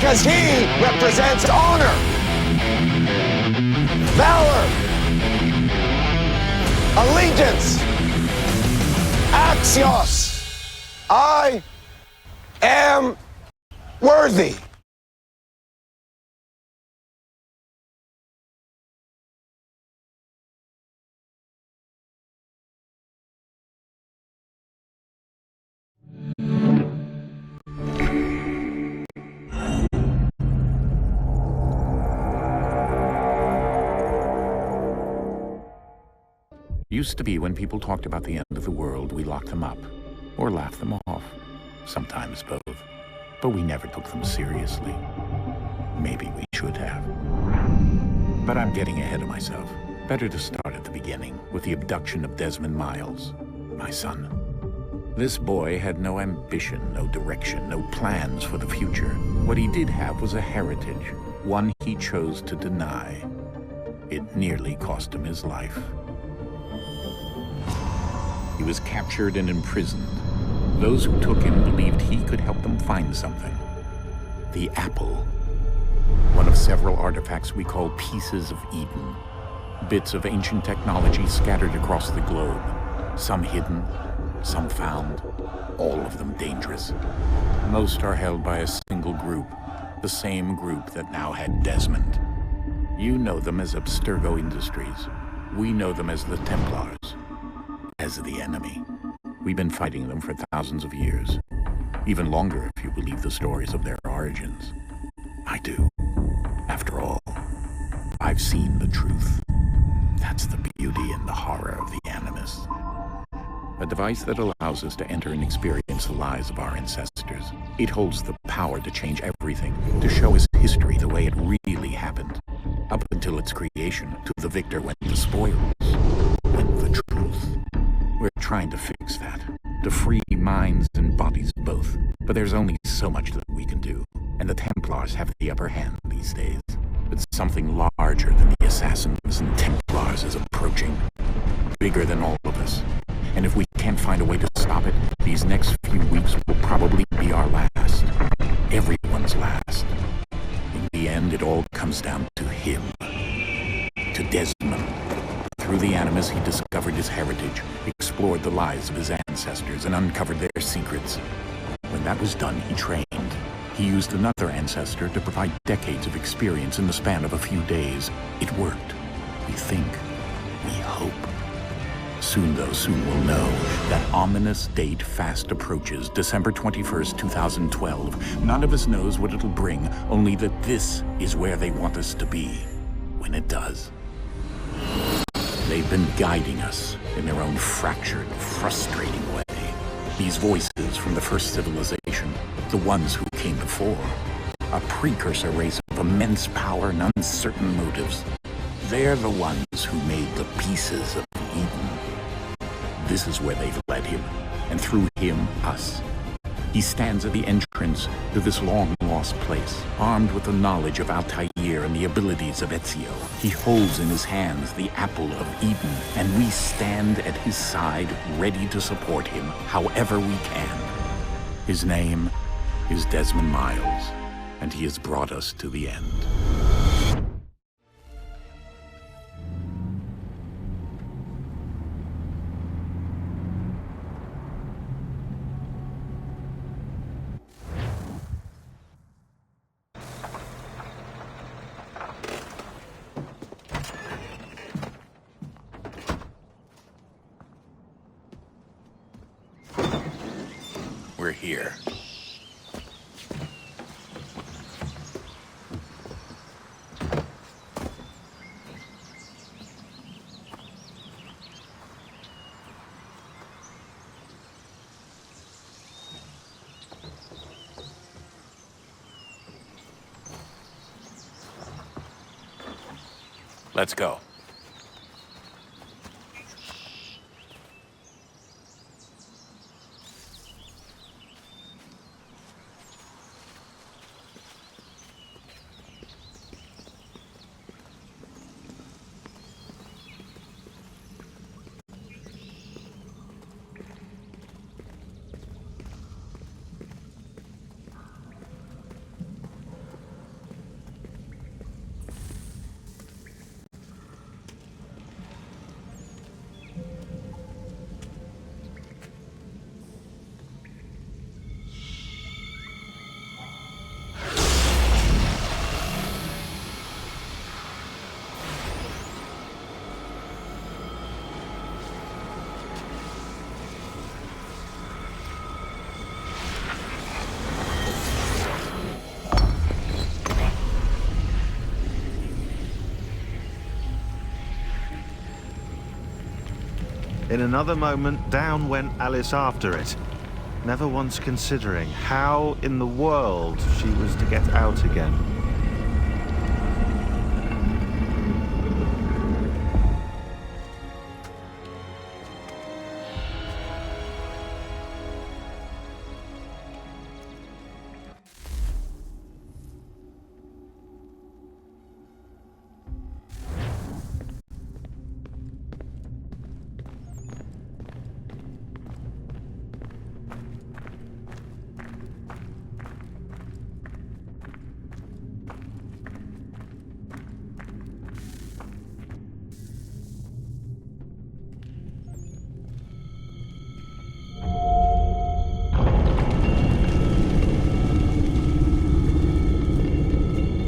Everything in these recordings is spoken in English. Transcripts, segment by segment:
because he represents honor, valor, allegiance, axios. I am worthy. Used to be when people talked about the end of the world, we locked them up, or laughed them off. Sometimes both. But we never took them seriously. Maybe we should have. But I'm getting ahead of myself. Better to start at the beginning, with the abduction of Desmond Miles, my son. This boy had no ambition, no direction, no plans for the future. What he did have was a heritage, one he chose to deny. It nearly cost him his life. He was captured and imprisoned. Those who took him believed he could help them find something. The apple. One of several artifacts we call pieces of Eden. Bits of ancient technology scattered across the globe. Some hidden, some found, all of them dangerous. Most are held by a single group, the same group that now had Desmond. You know them as Abstergo Industries. We know them as the Templars. As the enemy. We've been fighting them for thousands of years. Even longer if you believe the stories of their origins. I do. After all, I've seen the truth. That's the beauty and the horror of the Animus. A device that allows us to enter and experience the lives of our ancestors. It holds the power to change everything, to show us history the way it really happened. Up until its creation, to the victor went the spoils, went the truth. We're trying to fix that, to free minds and bodies both. But there's only so much that we can do, and the Templars have the upper hand these days. But something larger than the Assassins and Templars is approaching, bigger than all of us. And if we can't find a way to stop it, these next few weeks will probably be our last. Everyone's last. In the end, it all comes down to him. To Desmond. Through the Animus, he discovered his heritage, explored the lives of his ancestors, and uncovered their secrets. When that was done, he trained. He used another ancestor to provide decades of experience in the span of a few days. It worked. We think. We hope. Soon, though, soon we'll know. That ominous date fast approaches, December 21st, 2012. None of us knows what it'll bring, only that this is where they want us to be, when it does. They've been guiding us in their own fractured, frustrating way. These voices from the first civilization, the ones who came before, a precursor race of immense power and uncertain motives. They're the ones who made the pieces of Eden. This is where they've led him, and through him, us. He stands at the entrance to this long-lost place, armed with the knowledge of Altair and the abilities of Ezio. He holds in his hands the apple of Eden, and we stand at his side, ready to support him however we can. His name is Desmond Miles, and he has brought us to the end. We're here. Let's go. In another moment, down went Alice after it, never once considering how in the world she was to get out again.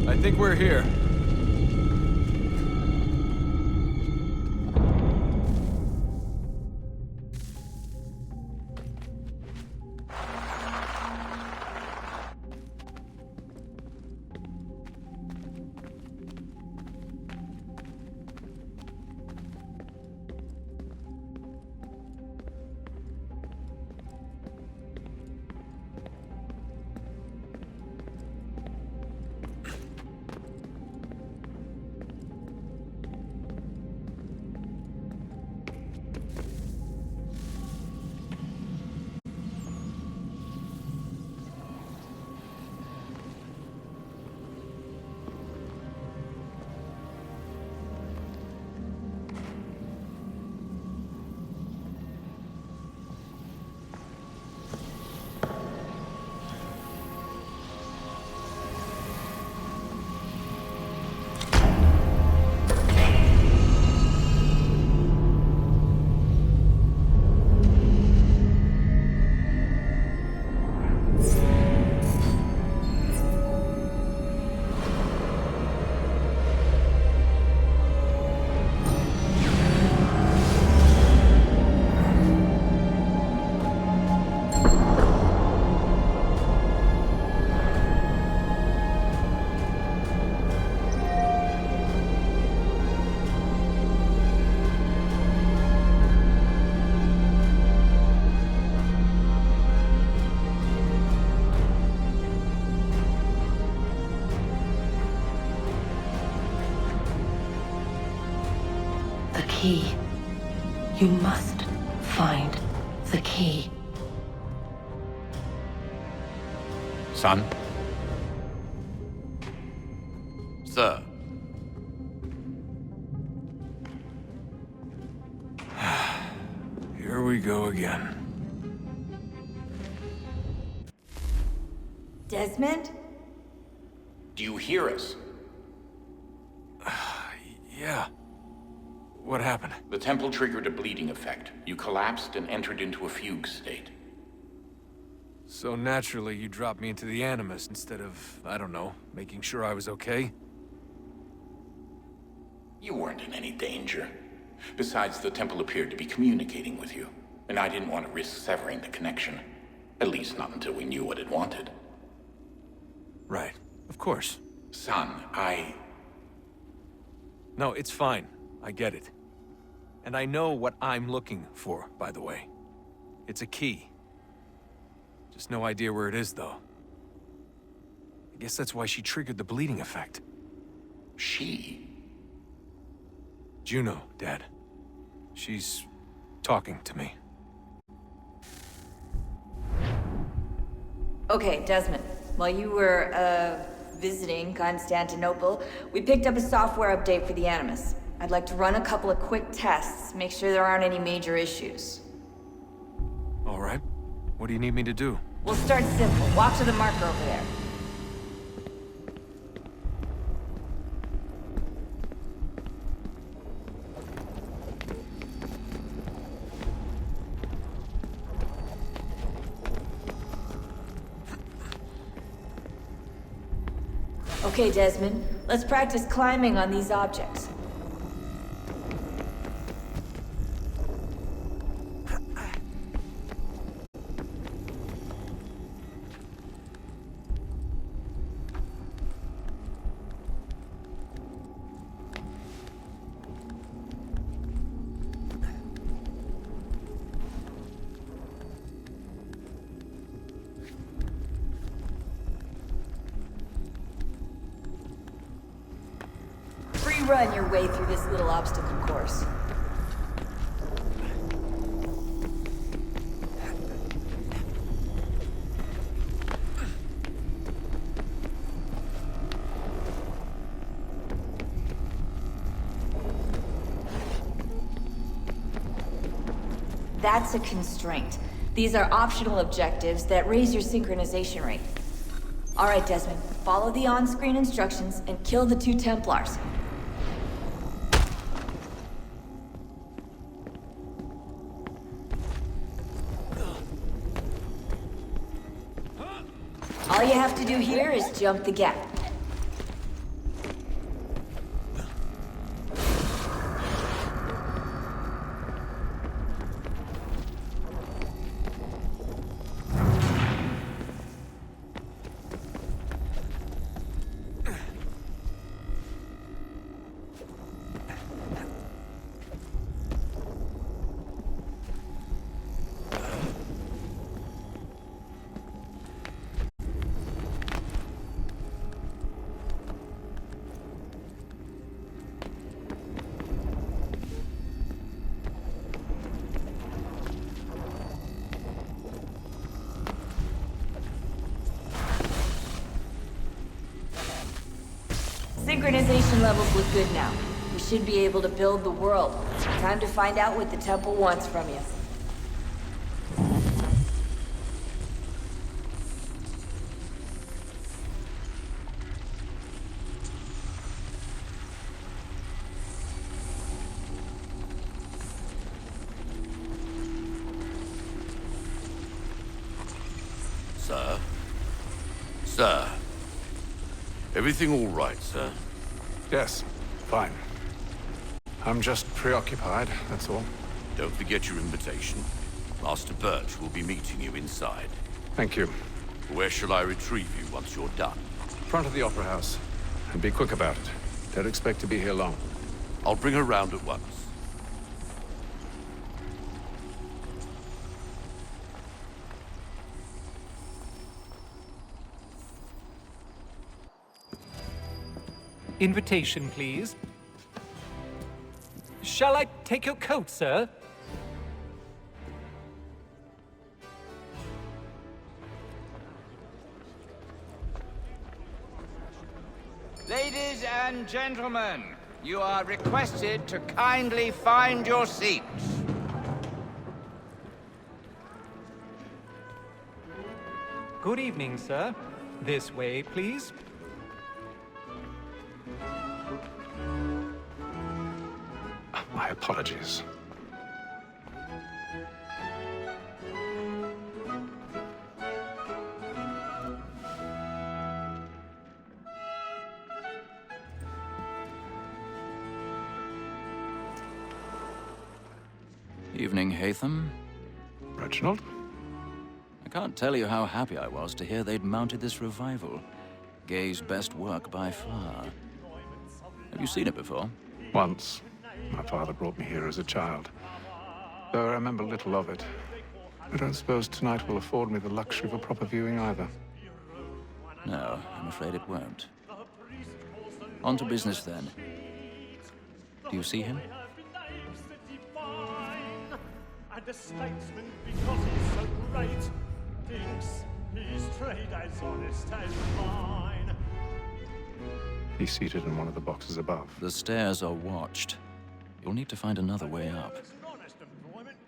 I think we're here. The key. You must find the key. Son? Sir. Here we go again. Desmond? Do you hear us? Yeah. What happened? The temple triggered a bleeding effect. You collapsed and entered into a fugue state. So naturally, you dropped me into the Animus instead of, I don't know, making sure I was okay? You weren't in any danger. Besides, the temple appeared to be communicating with you, and I didn't want to risk severing the connection. At least not until we knew what it wanted. Right. Of course. Son, No, it's fine. I get it. And I know what I'm looking for, by the way. It's a key. Just no idea where it is, though. I guess that's why she triggered the bleeding effect. She? Juno, Dad. She's talking to me. Okay, Desmond. While you were, visiting Constantinople, we picked up a software update for the Animus. I'd like to run a couple of quick tests, make sure there aren't any major issues. All right. What do you need me to do? We'll start simple. Walk to the marker over there. Okay, Desmond. Let's practice climbing on these objects. run your way through this little obstacle course. That's a constraint. These are optional objectives that raise your synchronization rate. Alright, Desmond, follow the on-screen instructions and kill the 2 Templars. All you have to do here is jump the gap. Synchronization levels look good now. We should be able to build the world. Time to find out what the temple wants from you. Sir? Sir? Everything all right, sir? Yes, fine. I'm just preoccupied, that's all. Don't forget your invitation. Master Birch will be meeting you inside. Thank you. Where shall I retrieve you once you're done? Front of the Opera House. And be quick about it. Don't expect to be here long. I'll bring her round at once. Invitation, please. Shall I take your coat, sir? Ladies and gentlemen, you are requested to kindly find your seats. Good evening, sir. This way, please. My apologies. Evening, Haytham. Reginald? I can't tell you how happy I was to hear they'd mounted this revival. Gay's best work by far. Have you seen it before? Once. My father brought me here as a child. Though I remember little of it. I don't suppose tonight will afford me the luxury of a proper viewing either. No, I'm afraid it won't. On to business, then. Do you see him? And a statesman, because he's so great, thinks his trade as honest as mine. He's seated in one of the boxes above. The stairs are watched. You'll need to find another way up. It's an honest employment.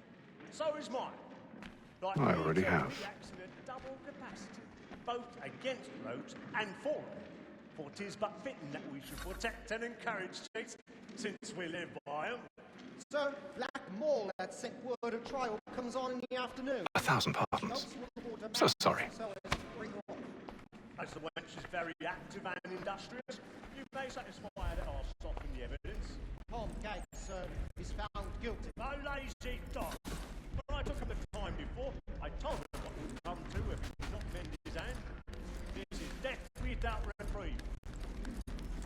So is mine. Like I already have. reacts in a double capacity, both against roads and for them. For 'tis but fitting that we should protect and encourage streets, since we live by them. Sir, Black Mall had sent word a trial comes on in the afternoon. 1,000 pardons. So sorry. As the wench is very active and industrious, you may satisfy that I'll soften the evidence. Tom Gates, sir, is found guilty. No lazy dog. When I took him the time before, I told him what would come to if he did not bend his hand. This is death without reprieve.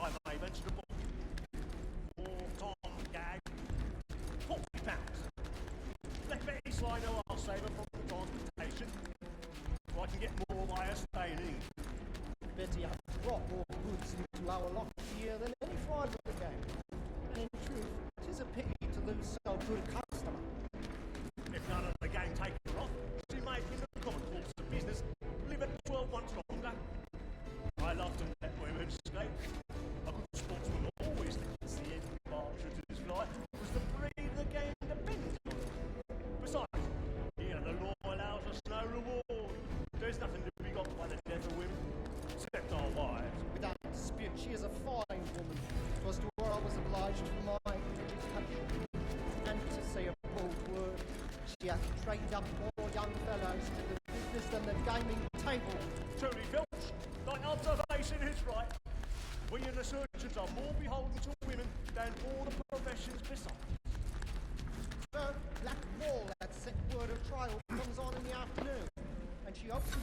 I may mention a book. For Tom Gag, £40. Let Betty Sly know I'll save her from transportation. So I can get more by her staying in. Betty has brought more goods into our locker here than any fraud of the game. trained up more young fellows to the business than the gaming table. Truly, Filch, thy observation is right. We and the surgeons are more beholden to women than all the professions besides. The Black Mall that set word of trial comes on in the afternoon, and she hopes to...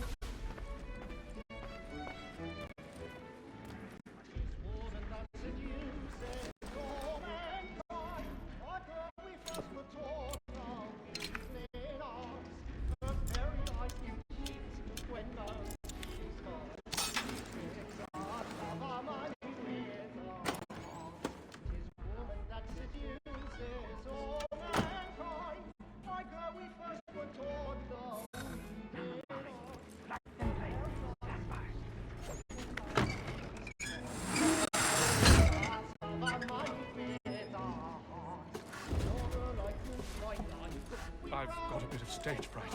I've got a bit of stage fright.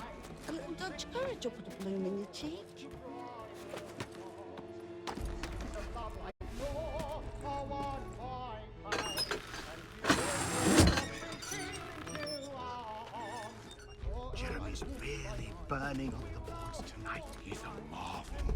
A little Dutch courage will put a bloom in your cheek. Jeremy's really burning on the boards tonight. He's a marvel.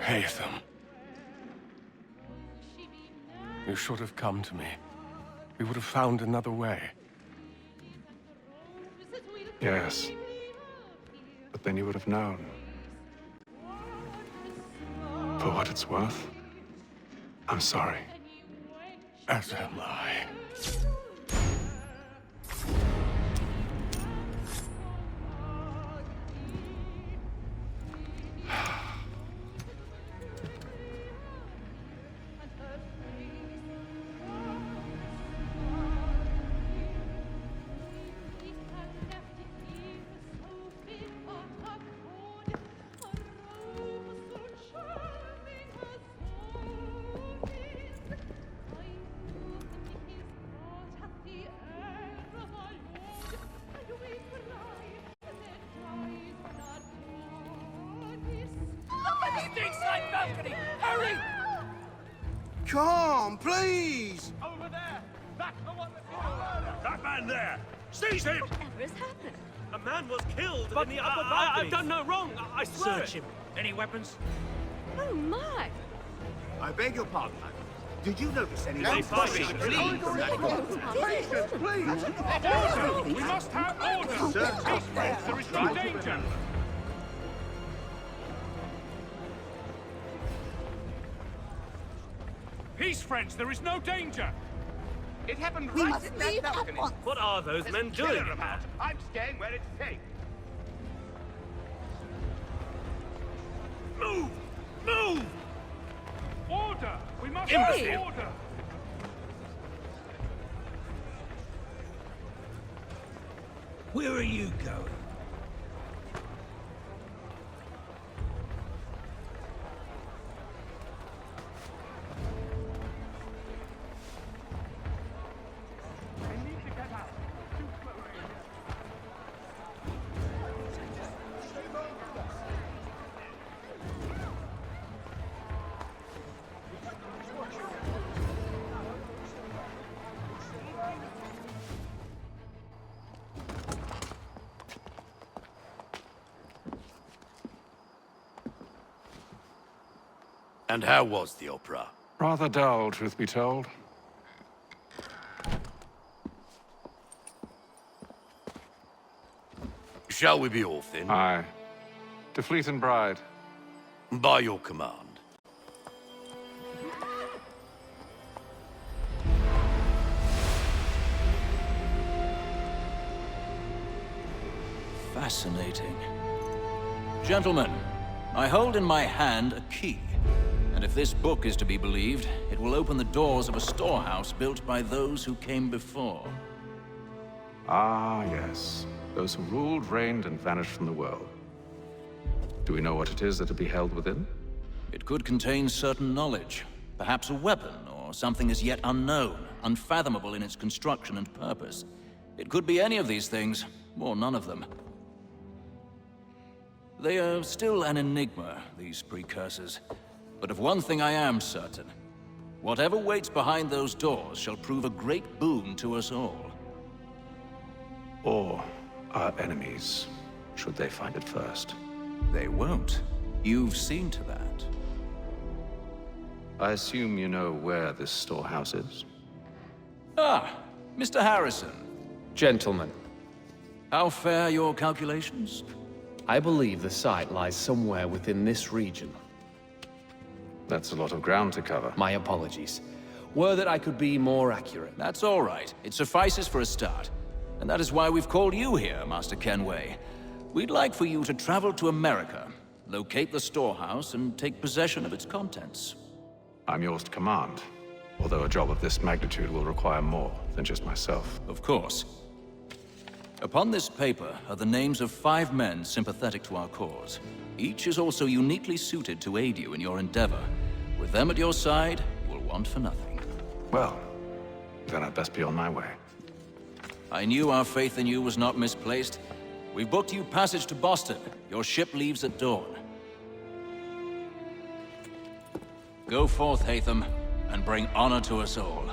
Haythem. You should have come to me. We would have found another way. Yes. But then you would have known. For what it's worth, I'm sorry. As am I. Hurry! Come, please! Over there! That's the one that's... That man there! Seize him! Whatever has happened? A man was killed in the upper balcony. I've done no wrong. I swear. Search him. Any weapons? Oh my! I beg your pardon. Did you notice any... Patience, please! Order! We must have order! Sir, there is no danger! Peace, friends, there is no danger! It happened We right must in that leave at balcony. once. What are those men doing? About. I'm staying where it's safe. Move! Move! Order! We must Hey! have order! where are you going? And how was the opera? Rather dull, truth be told. Shall we be off then? Aye. To Fleet and Bride. By your command. Fascinating. Gentlemen, I hold in my hand a key. And if this book is to be believed, it will open the doors of a storehouse built by those who came before. Ah, yes. Those who ruled, reigned, and vanished from the world. Do we know what it is that will be held within? It could contain certain knowledge, perhaps a weapon, or something as yet unknown, unfathomable in its construction and purpose. It could be any of these things, or none of them. They are still an enigma, these precursors. But of one thing I am certain. Whatever waits behind those doors shall prove a great boon to us all. Or our enemies, should they find it first. They won't. You've seen to that. I assume you know where this storehouse is? Ah, Mr. Harrison. Gentlemen, How fare your calculations? I believe the site lies somewhere within this region. That's a lot of ground to cover. My apologies. Were that I could be more accurate. That's all right. It suffices for a start. And that is why we've called you here, Master Kenway. We'd like for you to travel to America, locate the storehouse, and take possession of its contents. I'm yours to command, although a job of this magnitude will require more than just myself. Of course. Upon this paper are the names of 5 men sympathetic to our cause. Each is also uniquely suited to aid you in your endeavor. With them at your side, you will want for nothing. Well, then I'd best be on my way. I knew our faith in you was not misplaced. We've booked you passage to Boston. Your ship leaves at dawn. Go forth, Haytham, and bring honor to us all.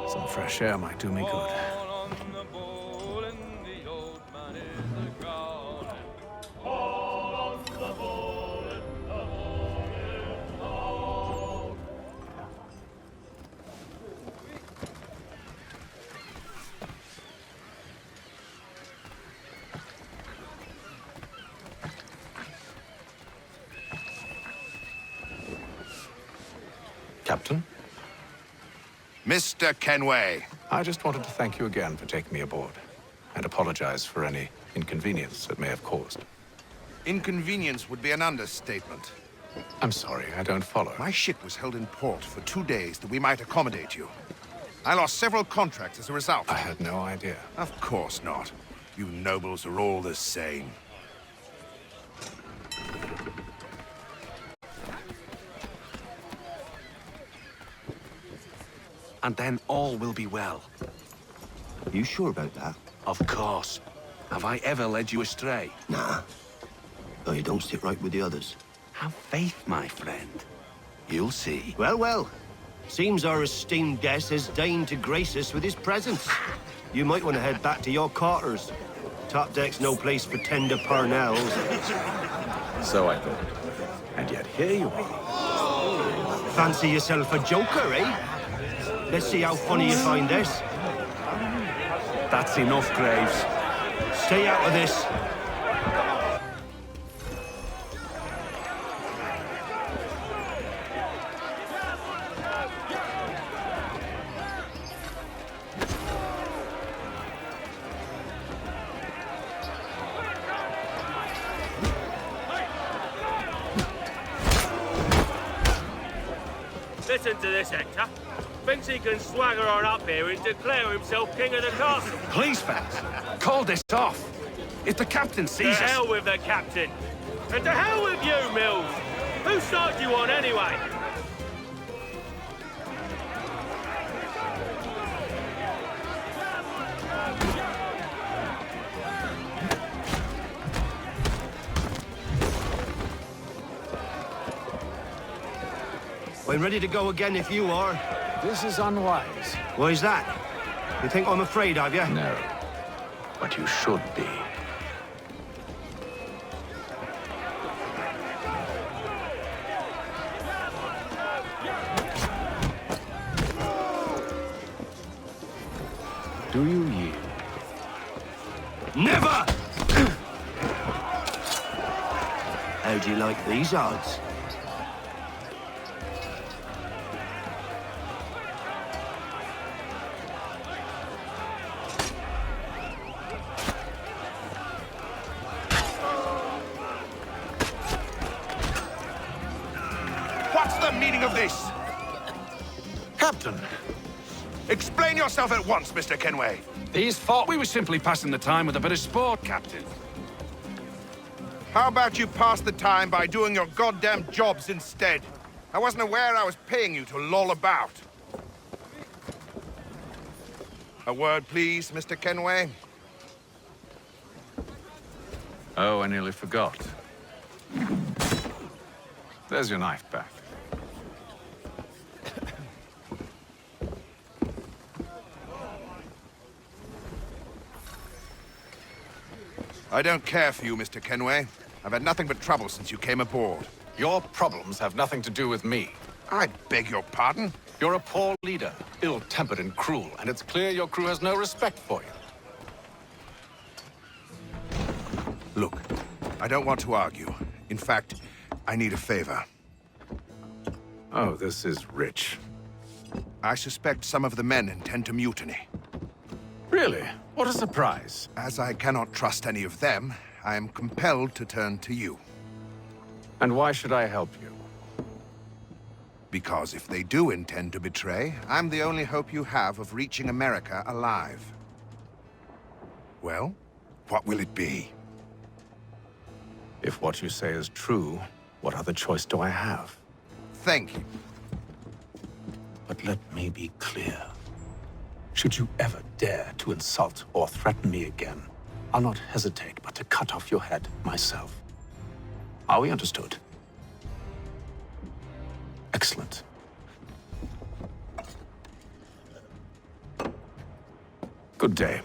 Some fresh air might do me good. Captain? Mr. Kenway. I just wanted to thank you again for taking me aboard, and apologize for any inconvenience it may have caused. Inconvenience would be an understatement. I'm sorry, I don't follow. My ship was held in port for 2 days that we might accommodate you. I lost several contracts as a result. I had no idea. Of course not. You nobles are all the same. And then all will be well. You sure about that? Of course. Have I ever led you astray? Nah. Oh, you don't sit right with the others. Have faith, my friend. You'll see. Well, well. Seems our esteemed guest has deigned to grace us with his presence. You might want to head back to your quarters. Top deck's no place for tender parnells. So I thought. And yet here you are. Fancy yourself a joker, eh? Let's see how funny you find this. That's enough, Graves. Stay out of this. Listen to this, Hector. Thinks he can swagger on up here and declare himself king of the castle. Please, fellas, call this off. If the captain sees us... To hell with the captain. And to hell with you, Mills. Whose side do you on, anyway? I'm ready to go again if you are. This is unwise. Why's that? You think I'm afraid of you? No. But you should be. Do you yield? Never! How do you like these odds? What's the meaning of this? Captain, Explain yourself at once, Mr. Kenway. these thought we were simply passing the time with a bit of sport, Captain. How about you pass the time by doing your goddamn jobs instead? I wasn't aware I was paying you to loll about. A word, please, Mr. Kenway. Oh, I nearly forgot. There's your knife back. I don't care for you, Mr. Kenway. I've had nothing but trouble since you came aboard. Your problems have nothing to do with me. I beg your pardon? You're a poor leader, ill-tempered and cruel, and it's clear your crew has no respect for you. Look, I don't want to argue. In fact, I need a favor. Oh, this is rich. I suspect some of the men intend to mutiny. Really? What a surprise. As I cannot trust any of them, I am compelled to turn to you. And why should I help you? Because if they do intend to betray, I'm the only hope you have of reaching America alive. Well, what will it be? If what you say is true, what other choice do I have? Thank you. But let me be clear. Should you ever dare to insult or threaten me again, I'll not hesitate but to cut off your head myself. Are we understood? Excellent. Good day.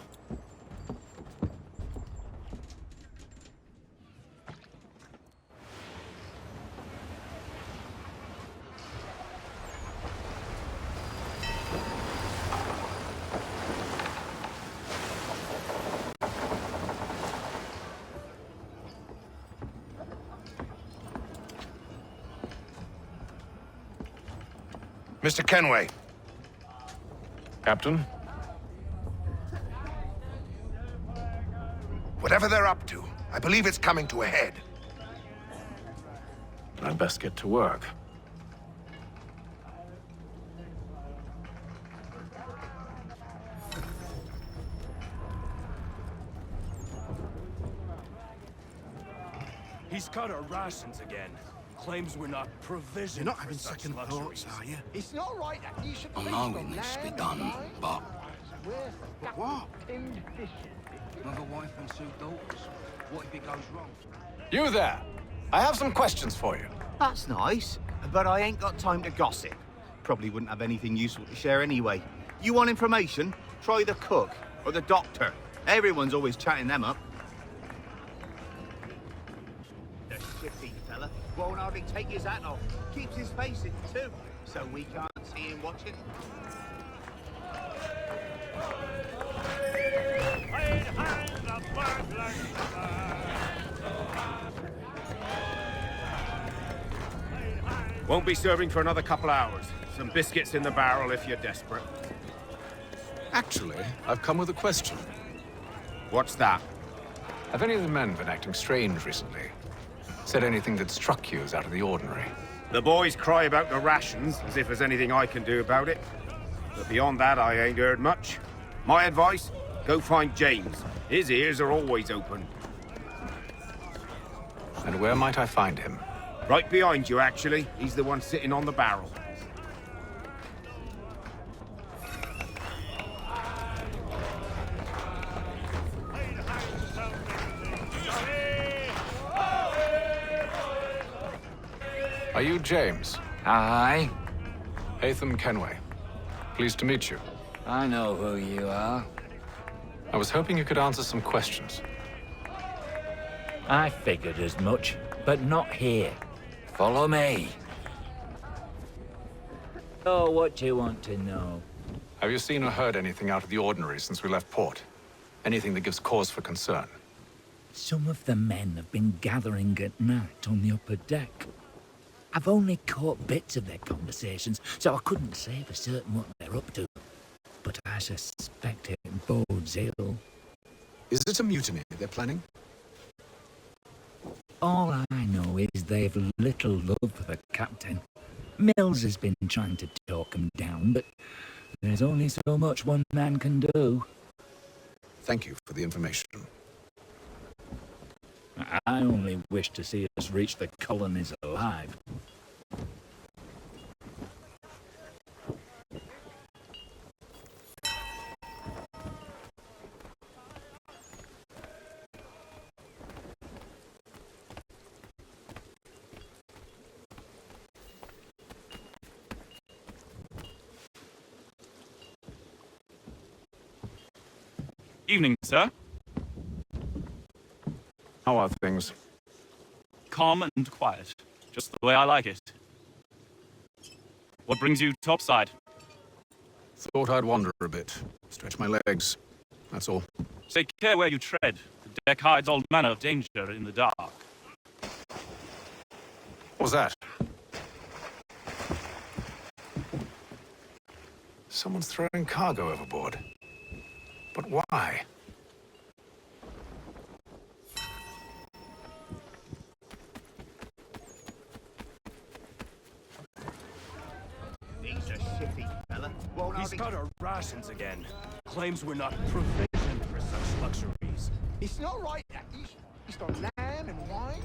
Mr. Kenway. Captain? Whatever they're up to, I believe it's coming to a head. I'd best get to work. He's cut our rations again. Claims we're not provisioned. You're not for having such second luxuries. thoughts, are you? It's not right that you should I feast know on it needs to be land done, and but... What? wine. Another wife and two daughters. What if it goes wrong? You there! I have some questions for you. That's nice, but I ain't got time to gossip. Probably wouldn't have anything useful to share anyway. You want information? Try the cook or the doctor. Everyone's always chatting them up. The shifty fella won't hardly take his hat off. Keeps his face in too, so we can't see him watching. Won't be serving for another couple hours. Some biscuits in the barrel if you're desperate. Actually, I've come with a question. What's that? Have any of the men been acting strange recently? Said anything that struck you as out of the ordinary? The boys cry about the rations, as if there's anything I can do about it. But beyond that, I ain't heard much. My advice? Go find James. His ears are always open. And where might I find him? Right behind you, actually. He's the one sitting on the barrel. Are you James? Aye. Haythem Kenway. Pleased to meet you. I know who you are. I was hoping you could answer some questions. I figured as much, but not here. Follow me. Oh, what do you want to know? Have you seen or heard anything out of the ordinary since we left port? Anything that gives cause for concern? Some of the men have been gathering at night on the upper deck. I've only caught bits of their conversations, so I couldn't say for certain what they're up to. But I suspect it bodes ill. Is it a mutiny they're planning? All I know is they've little love for the captain. Mills has been trying to talk him down, but there's only so much one man can do. Thank you for the information. I only wish to see us reach the colonies alive. Evening, sir. How are things? Calm and quiet. Just the way I like it. What brings you topside? Thought I'd wander a bit. Stretch my legs. That's all. Take care where you tread. The deck hides all manner of danger in the dark. What was that? Someone's throwing cargo overboard. But why? These are shifty, fella. He's got our rations again. Claims we're not provisioned for such luxuries. It's not right that he's on lamb and wine.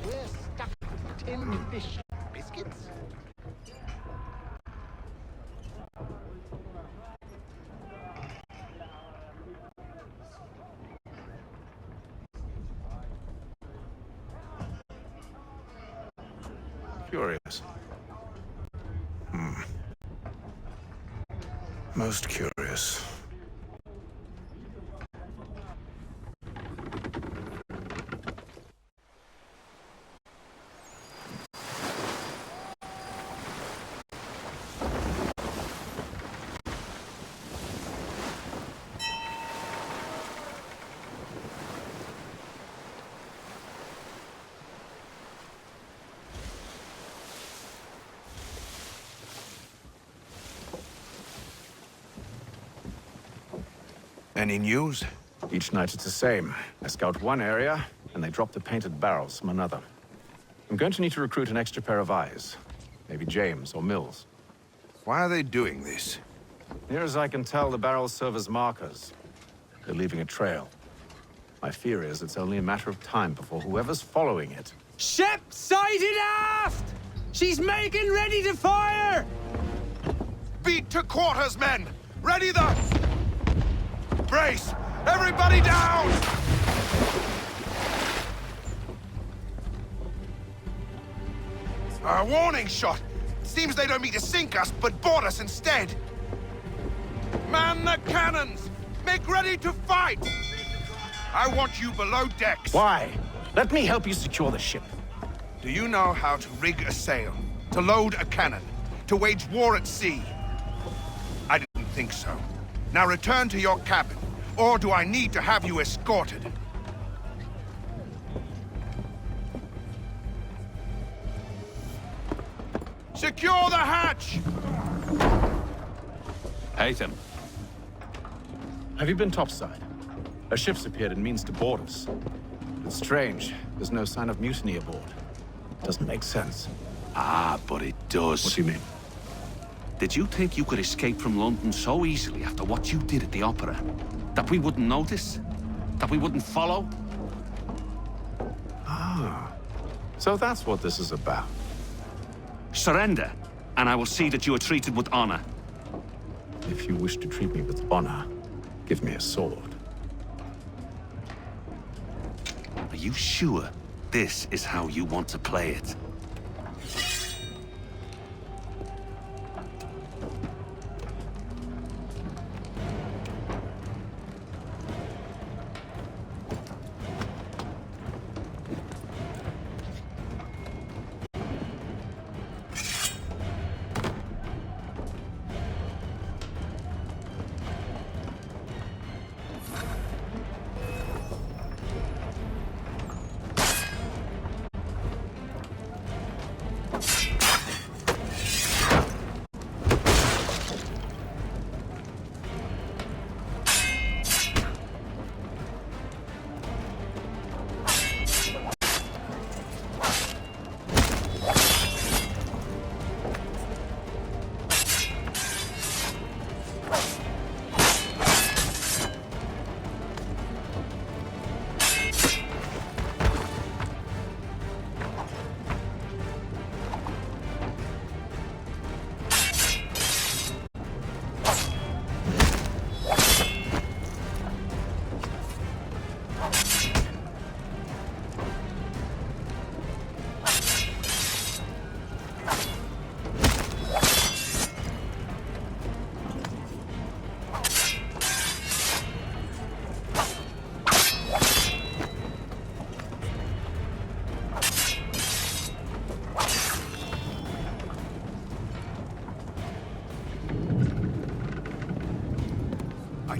We're stuck with tinned fish and biscuits. Curious. Most curious. Any news? Each night it's the same. I scout one area, and they drop the painted barrels from another. I'm going to need to recruit an extra pair of eyes. Maybe James or Mills. Why are they doing this? Near as I can tell, the barrels serve as markers. They're leaving a trail. My fear is it's only a matter of time before whoever's following it... Ship sighted aft! She's making ready to fire! Beat to quarters, men! Ready the... Brace! Everybody down! A warning shot! Seems they don't mean to sink us, but board us instead! Man the cannons! Make ready to fight! I want you below decks. Why? Let me help you secure the ship. Do you know how to rig a sail? To load a cannon? To wage war at sea? I didn't think so. Now return to your cabin, or do I need to have you escorted? Secure the hatch! Haythem. Have you been topside? A ship's appeared and means to board us. It's strange. There's no sign of mutiny aboard. Doesn't make sense. Ah, but it does. What do you mean? Did you think you could escape from London so easily after what you did at the opera? That we wouldn't notice? That we wouldn't follow? Ah. So that's what this is about. Surrender, and I will see that you are treated with honor. If you wish to treat me with honor, give me a sword. Are you sure this is how you want to play it?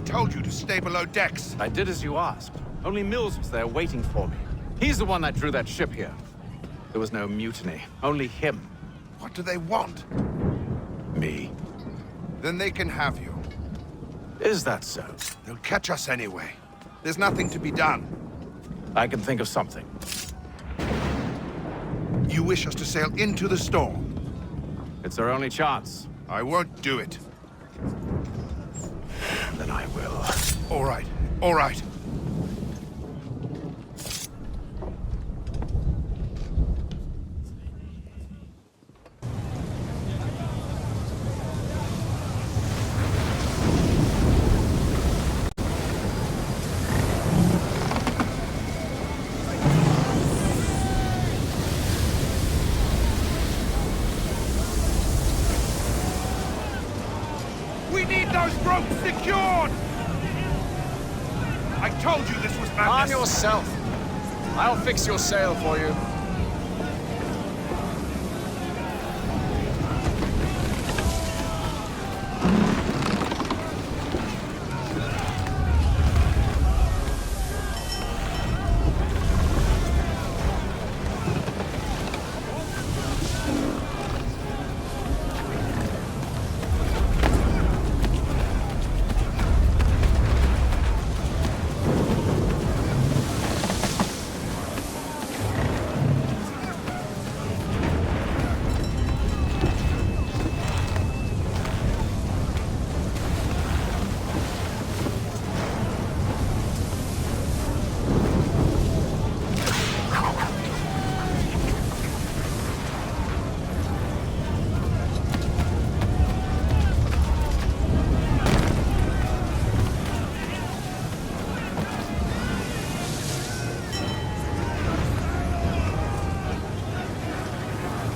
told you to stay below decks. I did as you asked. Only Mills was there waiting for me. He's the one that drew that ship here. There was no mutiny, only him. What do they want? Me. Then they can have you. Is that so? They'll catch us anyway. There's nothing to be done. I can think of something. You wish us to sail into the storm? It's our only chance. I won't do it. Then I will. All right, all right. We need those ropes secured! I told you this was madness. Arm yourself. I'll fix your sail for you.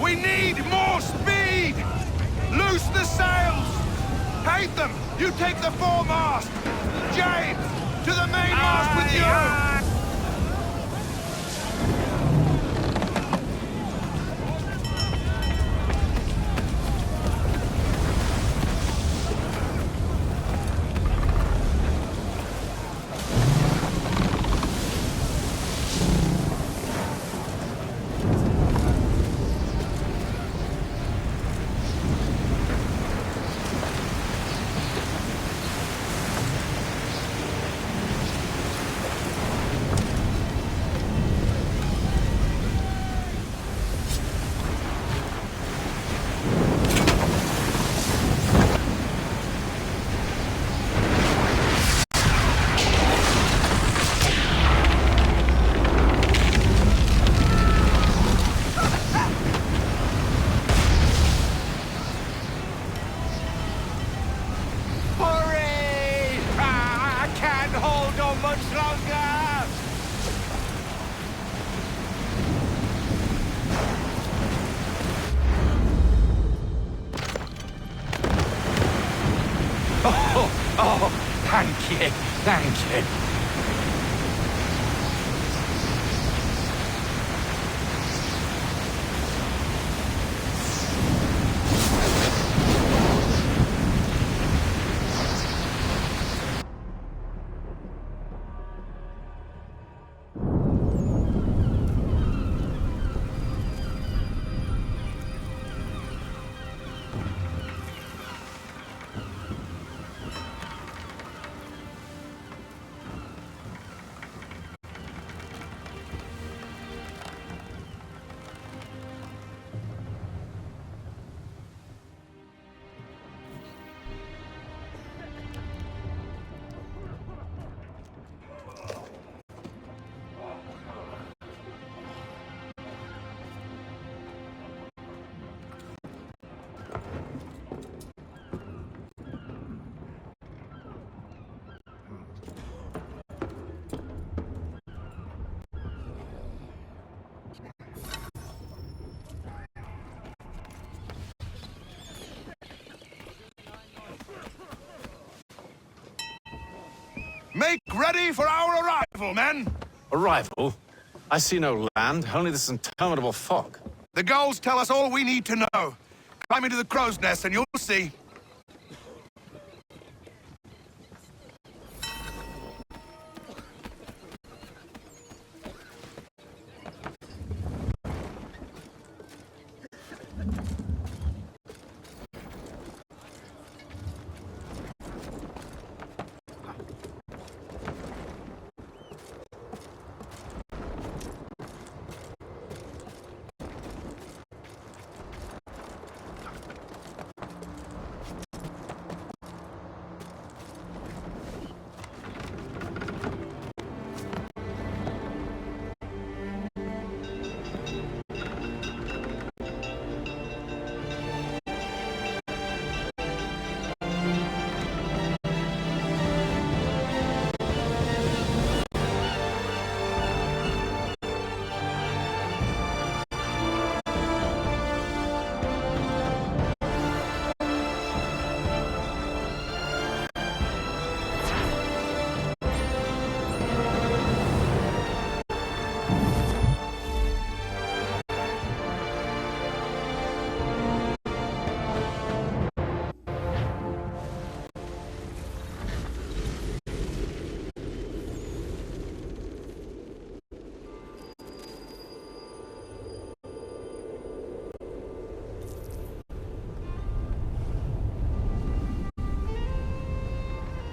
We need more speed! Loose the sails! Haythem, you take the foremast! James, to the mainmast with you! Oh, thank you, thank you. Make ready for our arrival, men! Arrival? I see no land, only this interminable fog. The gulls tell us all we need to know. Climb into the crow's nest and you'll see.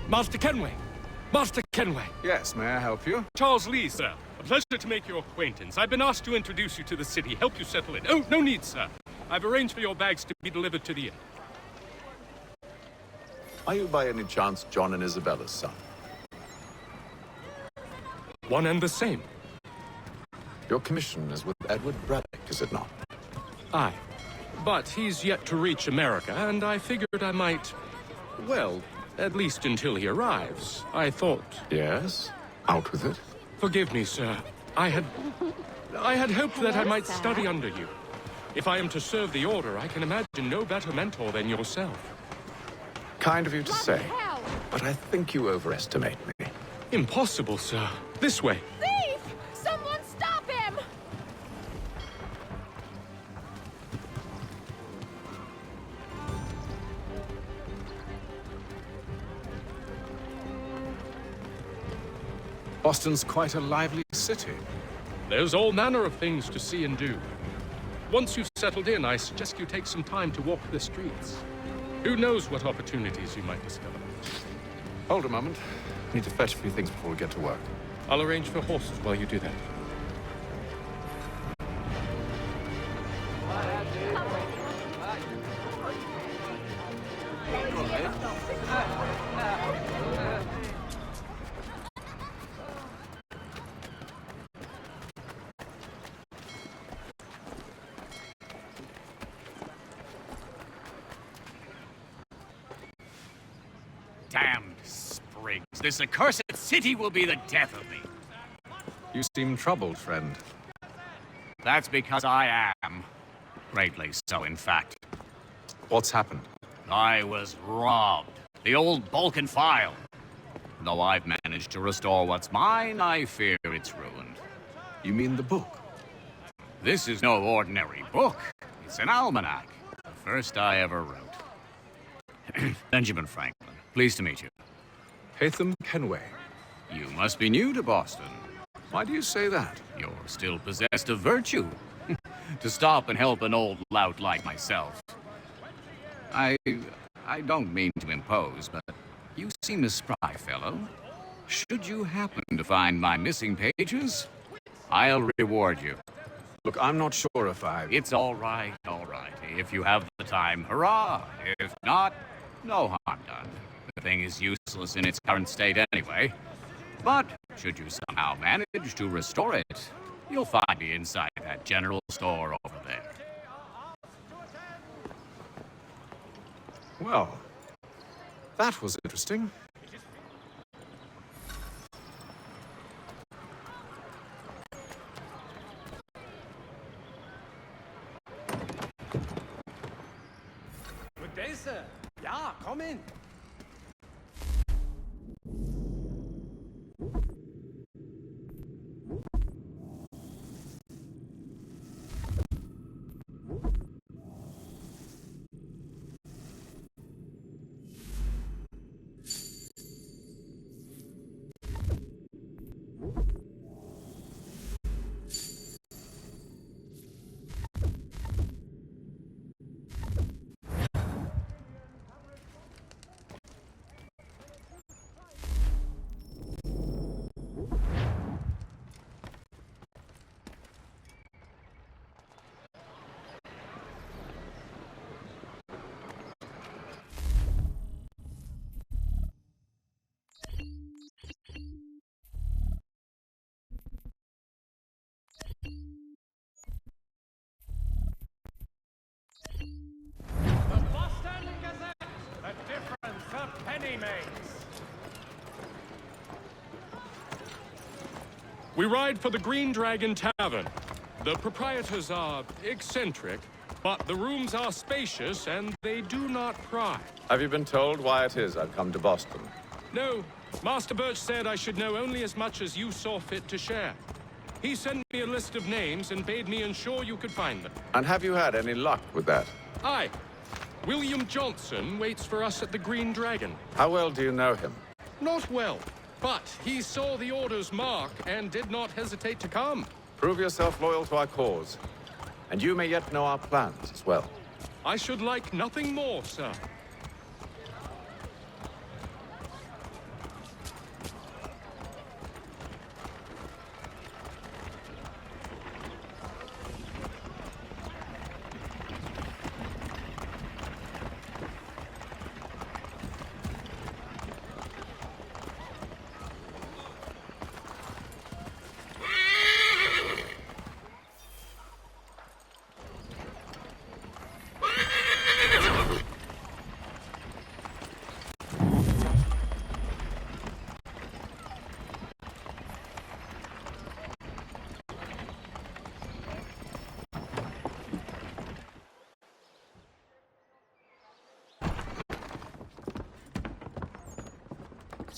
Master Kenway! Master Kenway! Yes, may I help you? Charles Lee, sir. A pleasure to make your acquaintance. I've been asked to introduce you to the city, help you settle in. Oh, no need, sir. I've arranged for your bags to be delivered to the inn. Are you by any chance John and Isabella's son? One and the same. Your commission is with Edward Braddock, is it not? Aye. But he's yet to reach America, and I figured I might... Well, at least until he arrives, I thought... Yes? Out with it. Forgive me, sir. I had hoped that I might study under you. If I am to serve the Order, I can imagine no better mentor than yourself. Kind of you to say, but I think you overestimate me. Impossible, sir. This way. Thief! Someone stop him! Boston's quite a lively city. There's all manner of things to see and do. Once you've settled in, I suggest you take some time to walk the streets. Who knows what opportunities you might discover. Hold a moment. Need to fetch a few things before we get to work. I'll arrange for horses while you do that. Damned sprigs. This accursed city will be the death of me. You seem troubled, friend. That's because I am. Greatly so, in fact. What's happened? I was robbed. The old Balkan file. Though I've managed to restore what's mine, I fear it's ruined. You mean the book? This is no ordinary book. It's an almanac. The first I ever wrote. Benjamin Franklin. Pleased to meet you. Haythem Kenway. You must be new to Boston. Why do you say that? You're still possessed of virtue. To stop and help an old lout like myself. I don't mean to impose, but you seem a spry fellow. Should you happen to find my missing pages, I'll reward you. Look, I'm not sure if I... It's all right, all right. If you have the time, hurrah. If not, no harm done. The thing is useless in its current state anyway. But should you somehow manage to restore it, you'll find me inside that general store over there. Well, that was interesting. Good day, sir. Yeah, come in. We ride for the Green Dragon Tavern. The proprietors are eccentric, but the rooms are spacious and they do not pry. Have you been told why it is I've come to Boston? No. Master Birch said I should know only as much as you saw fit to share. He sent me a list of names and bade me ensure you could find them. And have you had any luck with that? Aye. William Johnson waits for us at the Green Dragon. How well do you know him? Not well, but he saw the Order's mark and did not hesitate to come. Prove yourself loyal to our cause. And you may yet know our plans as well. I should like nothing more, sir.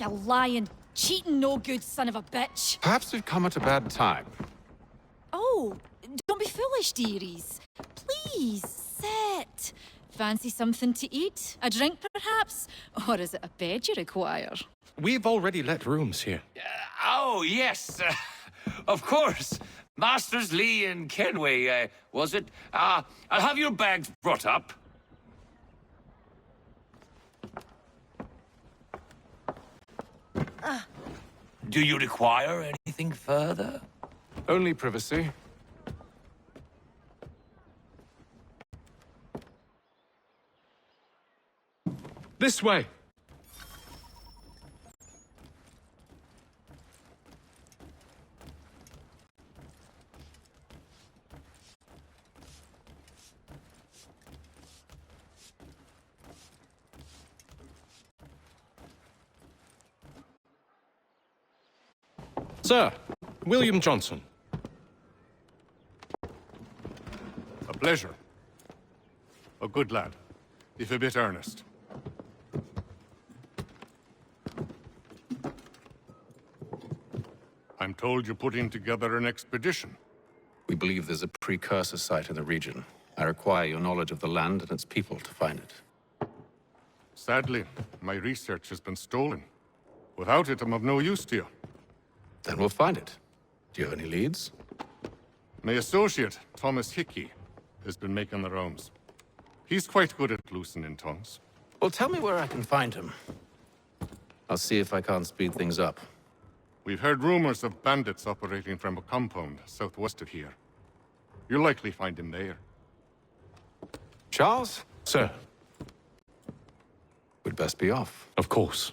You lying, cheating, no good son of a bitch. Perhaps we've come at a bad time. Oh, don't be foolish, dearies. Please, sit. Fancy something to eat? A drink, perhaps? Or is it a bed you require? We've already let rooms here. Oh, yes. Of course. Masters Lee and Kenway, was it? I'll have your bags brought up. Do you require anything further? Only privacy. This way. Sir, William Johnson. A pleasure. A good lad, if a bit earnest. I'm told you're putting together an expedition. We believe there's a precursor site in the region. I require your knowledge of the land and its people to find it. Sadly, my research has been stolen. Without it, I'm of no use to you. Then we'll find it. Do you have any leads? My associate, Thomas Hickey, has been making the rounds. He's quite good at loosening tongues. Well, tell me where I can find him. I'll see if I can't speed things up. We've heard rumors of bandits operating from a compound southwest of here. You'll likely find him there. Charles? Sir. We'd best be off. Of course.